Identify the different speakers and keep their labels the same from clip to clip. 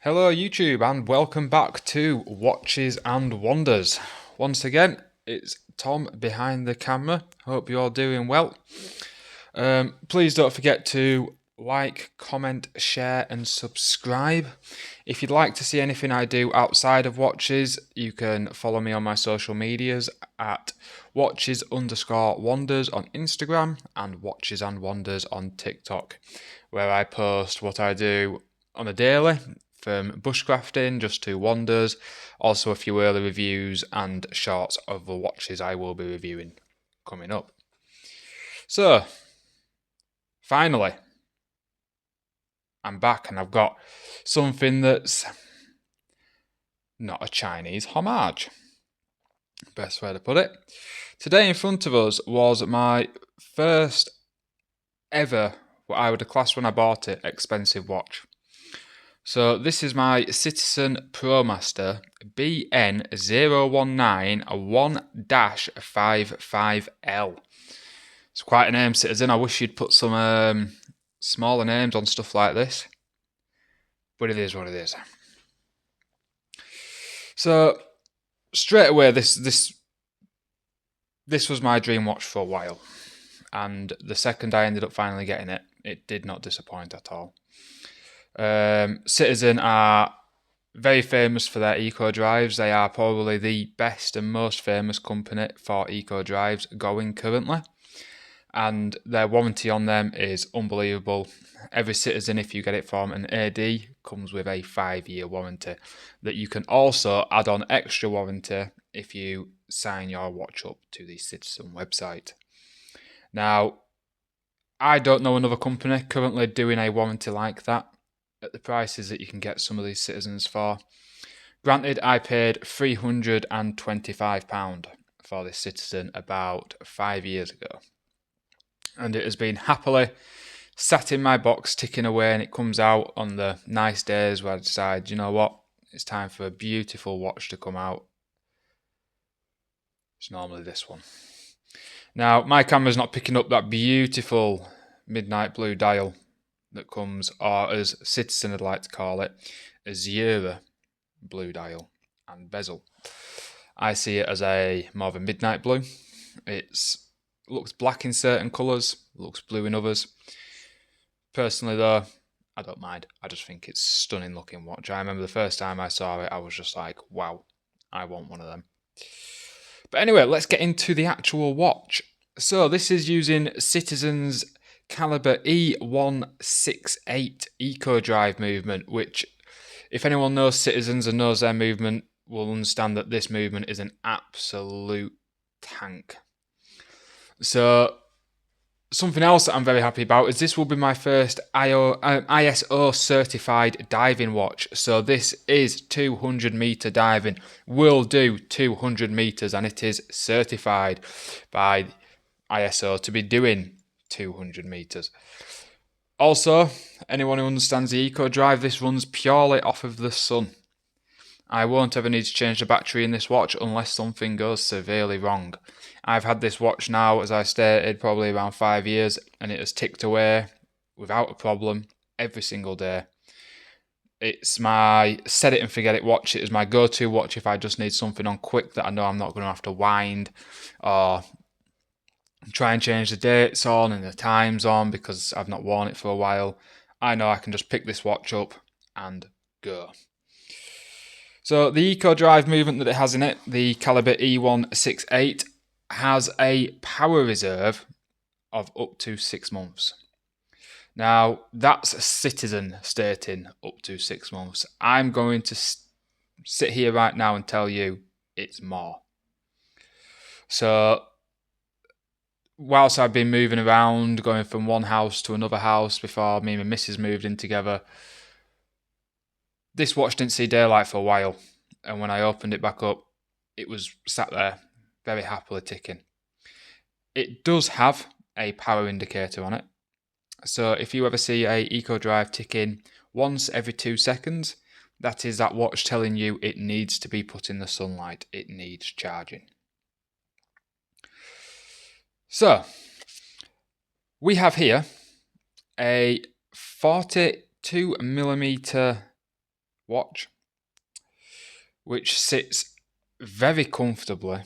Speaker 1: Hello YouTube and welcome back to Watches and Wonders. Once again, it's Tom behind the camera. Hope you're doing well. Please don't forget to like, comment, share and subscribe. If you'd like to see anything I do outside of watches, you can follow me on my social medias at watches_wonders on Instagram and watches and wonders on TikTok, where I post what I do on a daily, from bushcrafting just to wonders, also a few early reviews and shorts of the watches I will be reviewing coming up. So, finally, I'm back and I've got something that's not a Chinese homage. Best way to put it. Today in front of us was my first ever, what I would have classed when I bought it, expensive watch. So this is my Citizen Promaster BN0191-55L. It's quite a name, Citizen. I wish you'd put some smaller names on stuff like this, but it is what it is. So straight away, this was my dream watch for a while, and the second I ended up finally getting it, it did not disappoint at all. Citizen are very famous for their eco drives. They are probably the best and most famous company for eco drives going currently, and their warranty on them is unbelievable. Every Citizen, if you get it from an AD, comes with a 5-year warranty that you can also add on extra warranty if you sign your watch up to the Citizen website. Now, I don't know another company currently doing a warranty like that at the prices that you can get some of these Citizens for. Granted, I paid £325 for this Citizen about 5 years ago, and it has been happily sat in my box ticking away, and it comes out on the nice days where I decide, you know what, it's time for a beautiful watch to come out. It's normally this one. Now, my camera's not picking up that beautiful midnight blue dial that comes, or as Citizen would like to call it, azure blue dial and bezel. I see it as more of a midnight blue. It looks black in certain colours, looks blue in others. Personally though, I don't mind. I just think it's a stunning looking watch. I remember the first time I saw it, I was just like, wow, I want one of them. But anyway, let's get into the actual watch. So this is using Citizen's Caliber E168 Eco Drive movement, which, if anyone knows Citizens and knows their movement, will understand that this movement is an absolute tank. So something else that I'm very happy about is this will be my first ISO certified diving watch. So this is 200 meter diving, will do 200 meters, and it is certified by ISO to be doing 200 meters. Also, anyone who understands the eco drive, this runs purely off of the sun. I won't ever need to change the battery in this watch unless something goes severely wrong. I've had this watch now, as I stated, probably around 5 years, and it has ticked away without a problem every single day. It's my set it and forget it watch. It is my go-to watch if I just need something on quick that I know I'm not going to have to wind or try and change the dates on and the times on because I've not worn it for a while. I know I can just pick this watch up and go. So the Eco Drive movement that it has in it, the Caliber E168, has a power reserve of up to 6 months. Now, that's a Citizen stating up to 6 months. I'm going to sit here right now and tell you it's more. So whilst I've been moving around, going from one house to another house before me and my missus moved in together, this watch didn't see daylight for a while, and when I opened it back up, it was sat there very happily ticking. It does have a power indicator on it, so if you ever see a Eco Drive ticking once every 2 seconds, that is that watch telling you it needs to be put in the sunlight, it needs charging. So, we have here a 42mm watch, which sits very comfortably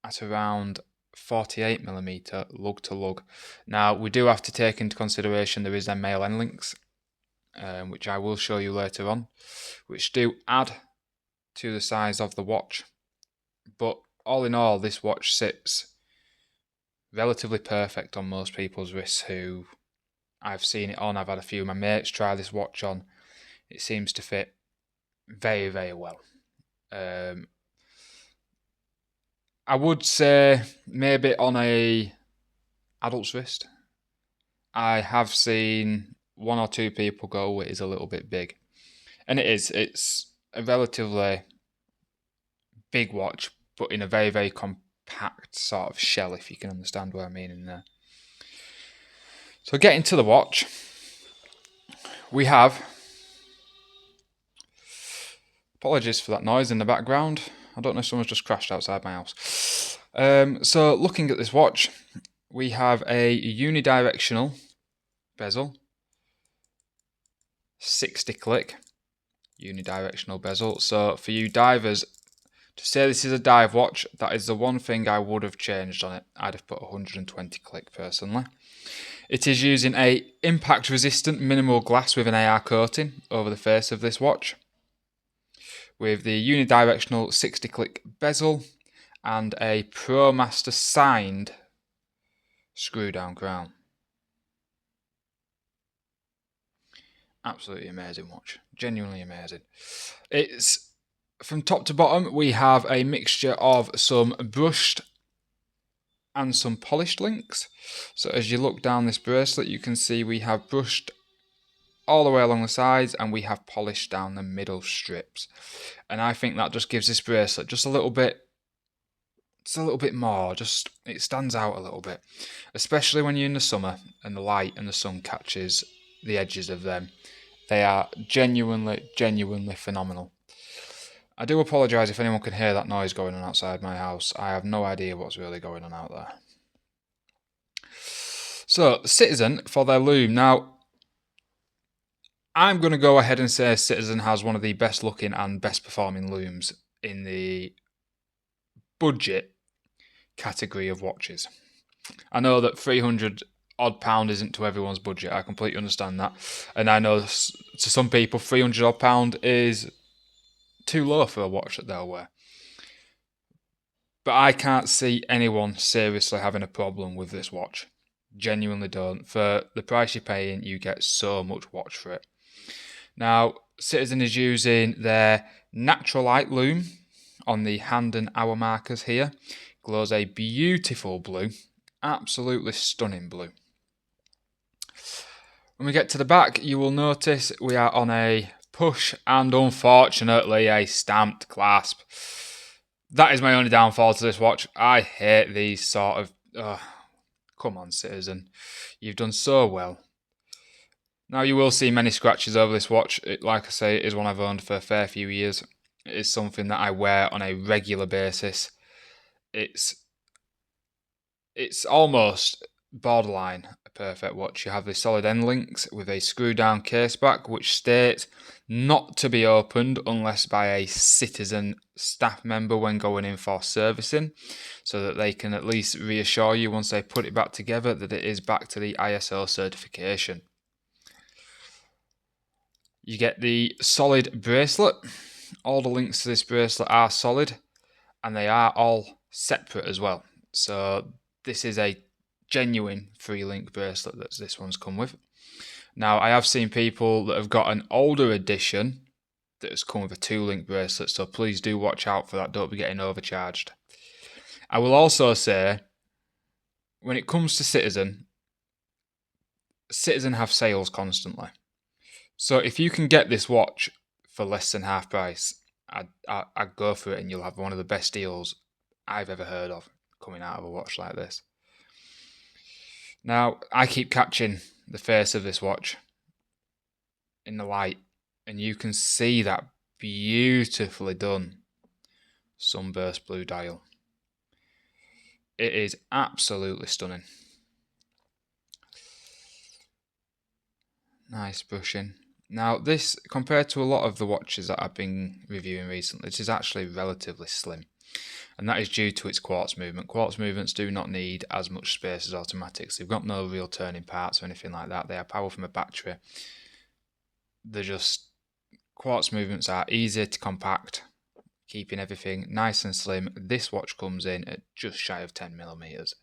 Speaker 1: at around 48mm lug to lug. Now, we do have to take into consideration there is them male end links, which I will show you later on, which do add to the size of the watch. But all in all, this watch sits relatively perfect on most people's wrists who I've seen it on. I've had a few of my mates try this watch on. It seems to fit very, very well. I would say maybe on a adult's wrist, I have seen one or two people go, it is a little bit big. And it is. It's a relatively big watch, but in a very, very compact sort of shell, if you can understand what I mean in there. So getting to the watch, we have... Apologies for that noise in the background. I don't know if someone's just crashed outside my house. So looking at this watch, we have a unidirectional bezel, 60 click unidirectional bezel. So for you divers, to say this is a dive watch, that is the one thing I would have changed on it. I'd have put 120 click personally. It is using a impact resistant mineral glass with an AR coating over the face of this watch, with the unidirectional 60 click bezel and a Promaster signed screw down crown. Absolutely amazing watch, genuinely amazing. It's from top to bottom, we have a mixture of some brushed and some polished links. So as you look down this bracelet, you can see we have brushed all the way along the sides and we have polished down the middle strips. And I think that just gives this bracelet just a little bit more, just it stands out a little bit, especially when you're in the summer and the light and the sun catches the edges of them. They are genuinely phenomenal. I do apologise if anyone can hear that noise going on outside my house. I have no idea what's really going on out there. So, Citizen for their Lume. Now, I'm going to go ahead and say Citizen has one of the best looking and best performing looms in the budget category of watches. I know that £300 odd isn't to everyone's budget. I completely understand that. And I know to some people £300 odd is too low for a watch that they'll wear. But I can't see anyone seriously having a problem with this watch. Genuinely don't. For the price you're paying, you get so much watch for it. Now, Citizen is using their Natural Light Lume on the hand and hour markers here. Glows a beautiful blue. Absolutely stunning blue. When we get to the back, you will notice we are on a push and unfortunately a stamped clasp. That is my only downfall to this watch. I hate these sort of... come on, Citizen. You've done so well. Now, you will see many scratches over this watch. Like I say, it is one I've owned for a fair few years. It is something that I wear on a regular basis. It's almost borderline a perfect watch. You have the solid end links with a screw down case back, which states not to be opened unless by a Citizen staff member when going in for servicing, so that they can at least reassure you once they put it back together that it is back to the ISO certification. You get the solid bracelet. All the links to this bracelet are solid and they are all separate as well. So this is a genuine 3-link bracelet that this one's come with. Now, I have seen people that have got an older edition that has come with a 2-link bracelet, so please do watch out for that. Don't be getting overcharged. I will also say, when it comes to Citizen have sales constantly. So if you can get this watch for less than half price, I'd go for it and you'll have one of the best deals I've ever heard of coming out of a watch like this. Now, I keep catching the face of this watch in the light and you can see that beautifully done sunburst blue dial. It is absolutely stunning. Nice brushing. Now this, compared to a lot of the watches that I've been reviewing recently, this is actually relatively slim. And that is due to its quartz movement. Quartz movements do not need as much space as automatics. They've got no real turning parts or anything like that. They are power from a battery. They're just, quartz movements are easy to compact, keeping everything nice and slim. This watch comes in at just shy of 10mm,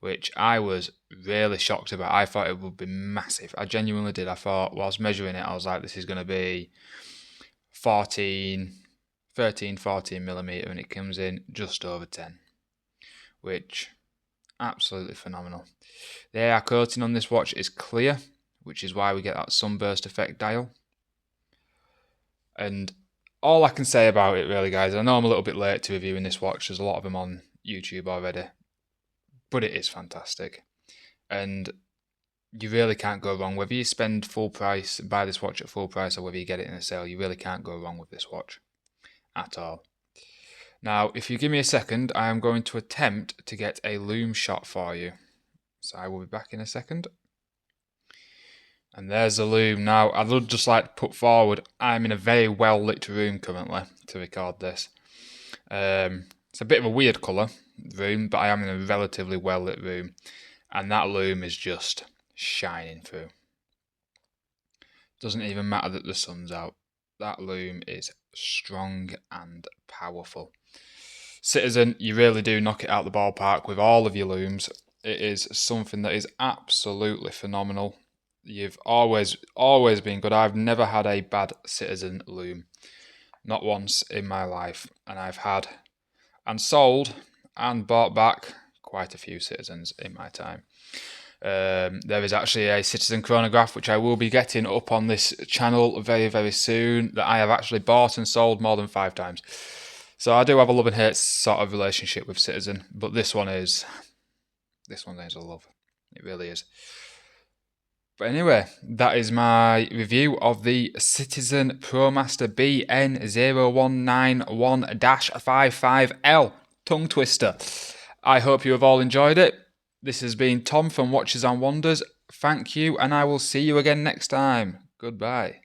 Speaker 1: which I was really shocked about. I thought it would be massive. I genuinely did. I thought, whilst measuring it, I was like, this is going to be 13, 14mm, and it comes in just over 10, which absolutely phenomenal. The AR coating on this watch is clear, which is why we get that sunburst effect dial. And all I can say about it, really, guys, I know I'm a little bit late to reviewing this watch. There's a lot of them on YouTube already, but it is fantastic. And you really can't go wrong. Whether you spend full price, buy this watch at full price, or whether you get it in a sale, you really can't go wrong with this watch at all. Now, if you give me a second, I am going to attempt to get a Lume shot for you. So I will be back in a second. And there's the Lume. Now, I would just like to put forward, I'm in a very well lit room currently to record this. It's a bit of a weird colour room, but I am in a relatively well lit room. And that Lume is just shining through. Doesn't even matter that the sun's out. That Lume is strong and powerful. Citizen, you really do knock it out the ballpark with all of your Lumes. It is something that is absolutely phenomenal. You've always been good. I've never had a bad Citizen Lume. Not once in my life. And I've had and sold and bought back quite a few Citizens in my time. There is actually a Citizen chronograph which I will be getting up on this channel very, very soon that I have actually bought and sold more than 5 times. So I do have a love and hate sort of relationship with Citizen, but this one is a love. It really is. But anyway, that is my review of the Citizen Promaster BN0191-55L tongue twister. I hope you have all enjoyed it. This has been Tom from Watches and Wonders. Thank you, and I will see you again next time. Goodbye.